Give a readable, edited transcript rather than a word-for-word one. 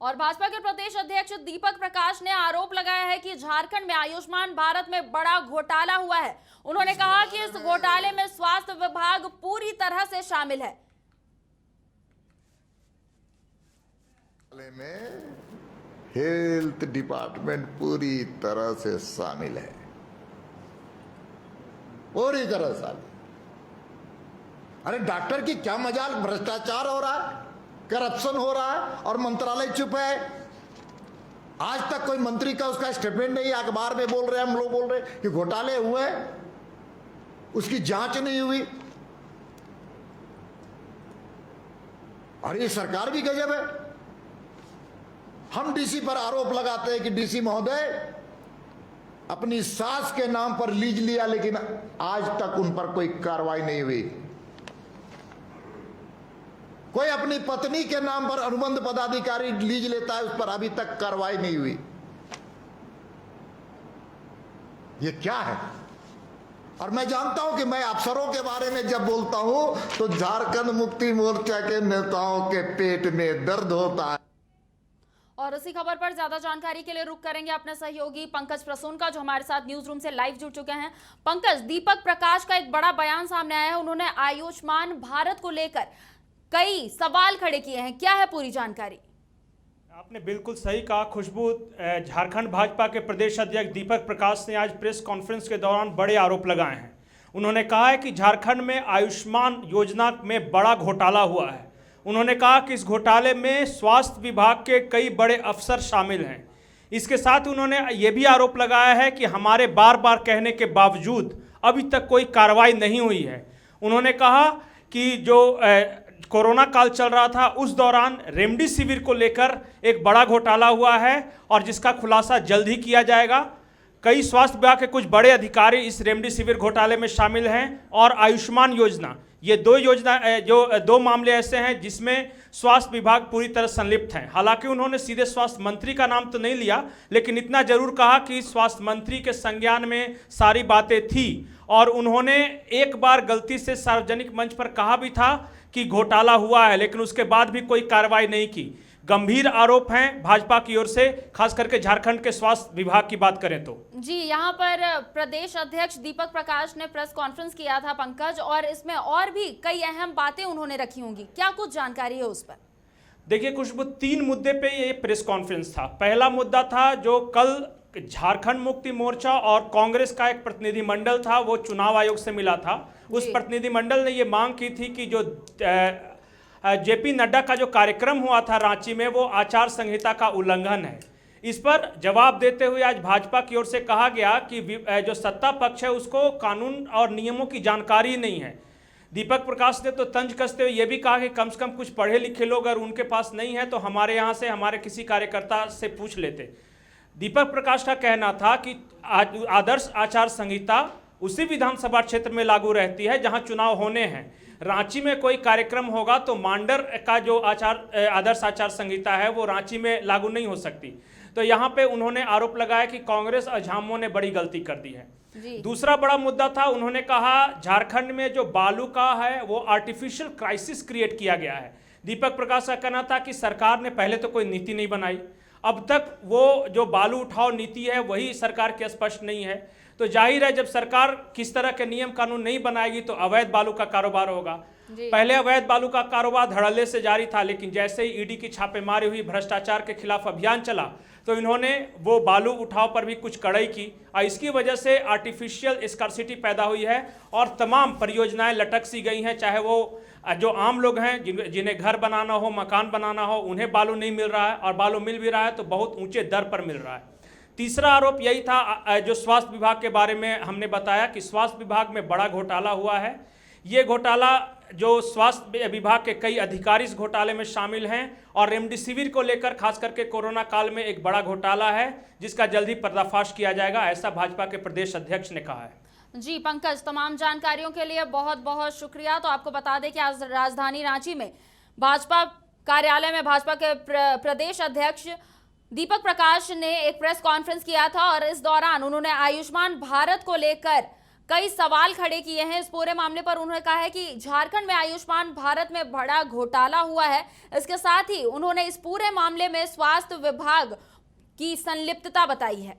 और भाजपा के प्रदेश अध्यक्ष दीपक प्रकाश ने आरोप लगाया है कि झारखंड में आयुष्मान भारत में बड़ा घोटाला हुआ है। उन्होंने कहा कि इस घोटाले में स्वास्थ्य विभाग पूरी तरह से शामिल है। में हेल्थ डिपार्टमेंट पूरी तरह से शामिल है, पूरी तरह शामिल। अरे डॉक्टर की क्या मजाल, भ्रष्टाचार हो रहा है, करप्शन हो रहा है और मंत्रालय चुप है। आज तक कोई मंत्री का उसका स्टेटमेंट नहीं, अखबार में बोल रहे हैं, हम लोग बोल रहे हैं कि घोटाले हुए, उसकी जांच नहीं हुई। और ये सरकार भी गजब है। हम डीसी पर आरोप लगाते हैं कि डीसी महोदय अपनी सास के नाम पर लीज लिया, लेकिन आज तक उन पर कोई कार्रवाई नहीं हुई। कोई अपनी पत्नी के नाम पर अनुबंध पदाधिकारी लीज लेता है, उस पर अभी तक कार्रवाई नहीं हुई। ये क्या है? और मैं जानता हूं कि मैं अफसरों के बारे में जब बोलता हूं तो झारखंड मुक्ति मोर्चा के नेताओं के पेट में दर्द होता है। और इसी खबर पर ज्यादा जानकारी के लिए रुक करेंगे अपने सहयोगी पंकज प्रसून का, जो हमारे साथ न्यूज रूम से लाइव जुड़ चुके हैं। पंकज, दीपक प्रकाश का एक बड़ा बयान सामने आया है। उन्होंने आयुष्मान भारत को लेकर कई सवाल खड़े किए हैं, क्या है पूरी जानकारी? आपने बिल्कुल सही कहा खुशबू। झारखंड भाजपा के प्रदेश अध्यक्ष दीपक प्रकाश ने आज प्रेस कॉन्फ्रेंस के दौरान बड़े आरोप लगाए हैं। उन्होंने कहा है कि झारखंड में आयुष्मान योजना में बड़ा घोटाला हुआ है। उन्होंने कहा कि इस घोटाले में स्वास्थ्य विभाग के कई बड़े अफसर शामिल हैं। इसके साथ उन्होंने ये भी आरोप लगाया है कि हमारे बार बार कहने के बावजूद अभी तक कोई कार्रवाई नहीं हुई है। उन्होंने कहा कि जो कोरोना काल चल रहा था उस दौरान रेमडेसिविर को लेकर एक बड़ा घोटाला हुआ है और जिसका खुलासा जल्द ही किया जाएगा। कई स्वास्थ्य विभाग के कुछ बड़े अधिकारी इस रेमडेसिविर घोटाले में शामिल हैं और आयुष्मान योजना, ये दो मामले ऐसे हैं जिसमें स्वास्थ्य विभाग पूरी तरह संलिप्त हैं। हालांकि उन्होंने सीधे स्वास्थ्य मंत्री का नाम तो नहीं लिया, लेकिन इतना जरूर कहा कि स्वास्थ्य मंत्री के संज्ञान में सारी बातें थी। और उन्होंने एक बार गलती से सार्वजनिक मंच पर कहा भी था कि घोटाला हुआ है, लेकिन उसके बाद भी कोई कार्रवाई नहीं की। गंभीर आरोप हैं भाजपा की ओर से, खास करके झारखंड के स्वास्थ्य विभाग की बात करें तो। जी, यहाँ पर प्रदेश अध्यक्ष दीपक प्रकाश ने प्रेस कॉन्फ्रेंस किया था पंकज, और इसमें और भी कई अहम बातें उन्होंने रखी होंगी, क्या कुछ जानकारी है उस पर? देखिए खुशबू, 3 मुद्दे पे ये प्रेस कॉन्फ्रेंस था। पहला मुद्दा था जो कल झारखंड मुक्ति मोर्चा और कांग्रेस का एक प्रतिनिधिमंडल था, वो चुनाव आयोग से मिला था। उस प्रतिनिधिमंडल ने ये मांग की थी कि जो जेपी नड्डा का जो कार्यक्रम हुआ था रांची में, वो आचार संहिता का उल्लंघन है। इस पर जवाब देते हुए आज भाजपा की ओर से कहा गया कि जो सत्ता पक्ष है उसको कानून और नियमों की जानकारी नहीं है। दीपक प्रकाश ने तो तंज कसते हुए ये भी कहा कि कम से कम कुछ पढ़े लिखे लोग अगर उनके पास नहीं है तो हमारे यहाँ से, हमारे किसी कार्यकर्ता से पूछ लेते। दीपक प्रकाश का कहना था कि आदर्श आचार संहिता उसी विधानसभा क्षेत्र में लागू रहती है जहां चुनाव होने हैं। रांची में कोई कार्यक्रम होगा तो मांडर का जो आदर्श आचार संहिता है वो रांची में लागू नहीं हो सकती। तो यहाँ पे उन्होंने आरोप लगाया कि कांग्रेस और झामुमो ने बड़ी गलती कर दी है। दूसरा बड़ा मुद्दा था, उन्होंने कहा झारखंड में जो बालू का है वो आर्टिफिशियल क्राइसिस क्रिएट किया गया है। दीपक प्रकाश का कहना था कि सरकार ने पहले तो कोई नीति नहीं बनाई, अब तक वो जो बालू उठाओ नीति है वही सरकार की स्पष्ट नहीं है। तो जाहिर है जब सरकार किस तरह के नियम कानून नहीं बनाएगी तो अवैध बालू का कारोबार होगा। पहले अवैध बालू का कारोबार धड़ल्ले से जारी था, लेकिन जैसे ही ईडी की छापेमारी हुई, भ्रष्टाचार के खिलाफ अभियान चला, तो इन्होंने वो बालू उठाव पर भी कुछ कड़ाई की और इसकी वजह से आर्टिफिशियल स्कार्सिटी पैदा हुई है और तमाम परियोजनाएं लटक सी गई हैं। चाहे वो जो आम लोग हैं जिन्हें घर बनाना हो, मकान बनाना हो, उन्हें बालू नहीं मिल रहा है, और बालू मिल भी रहा है तो बहुत ऊंचे दर पर मिल रहा है। तीसरा आरोप यही था जो स्वास्थ्य विभाग के बारे में हमने बताया कि स्वास्थ्य विभाग में बड़ा घोटाला हुआ है। ये घोटाला जो स्वास्थ्य विभाग के कई अधिकारी इस घोटाले में शामिल हैं और रेमडेसिविर को लेकर खास करके कोरोना काल में एक बड़ा घोटाला है जिसका जल्दी पर्दाफाश किया जाएगा, ऐसा भाजपा के प्रदेश अध्यक्ष ने कहा है। जी पंकज, तमाम जानकारियों के लिए बहुत बहुत शुक्रिया। तो आपको बता दें कि आज राजधानी रांची में भाजपा कार्यालय में भाजपा के प्रदेश अध्यक्ष दीपक प्रकाश ने एक प्रेस कॉन्फ्रेंस किया था और इस दौरान उन्होंने आयुष्मान भारत को लेकर कई सवाल खड़े किए हैं इस पूरे मामले पर। उन्होंने कहा है कि झारखंड में आयुष्मान भारत में बड़ा घोटाला हुआ है। इसके साथ ही उन्होंने इस पूरे मामले में स्वास्थ्य विभाग की संलिप्तता बताई है।